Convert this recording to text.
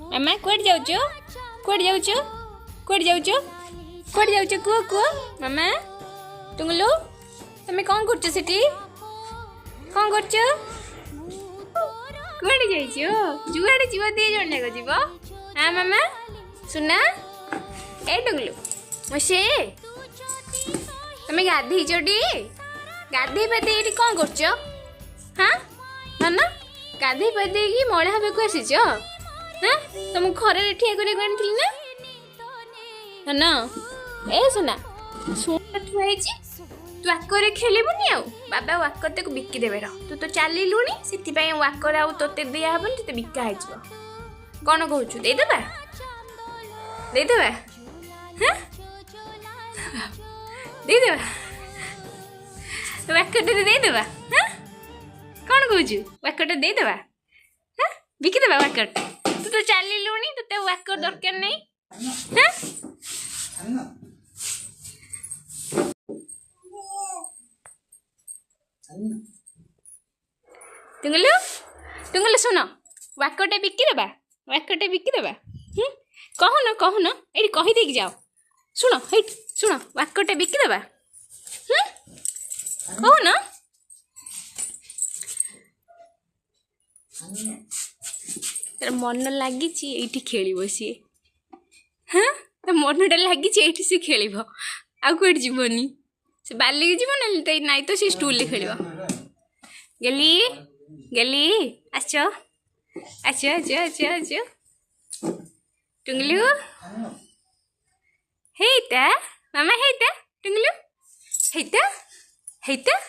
मामा कुआड जाउचो कुआड जाउचो कुआड जाउचो कुआड जाउचो कुआ कुआ मामा टुंगलु तमे कौन करछो सेठी कौन करछो कुआड जाइछो जुआडे जीव दे जण जाक जीव हां मामा सुना ए टुंगलु मसे तमे गाधी जोडी गाधी पदे एठी कौन करछो हां नाना गाधी पदे की मळा हबे को आसीछो हां तुम खरे ठिया करे गणथिल ना नाना ए सुना सुना तू आइछि तू वाकरे खेलिबुनी आउ बाबा वाकर ते को बिक्की देबे र तू तो चाली लुनी सिति पय वाकर आउ तोते दिया हबन तते बिक्का आइछो कोन कहउछु दे देबा हां दे देबा वाकर ते दे देबा हां कौन कहूँ वाकर दे देवा हाँ बिकी देवा वाकर तू तो चाली लुणी तो वाकर दरकार नहीं हाँ टुंगलु टुंगलु सुनो वाकर बिकी देवा कहून ये कही देख जाओ शुण वाकर बिकी देवा कहून तार मन लगी ये खेल सी हाँ तो मनटा लगी सी खेल आठ जीवनी से बाली जीव ना नाई तो सी स्टूल खेल गली गली आस आस आस आस आस टुंगलु हेता मामा हेता टुंगलु हेता हेता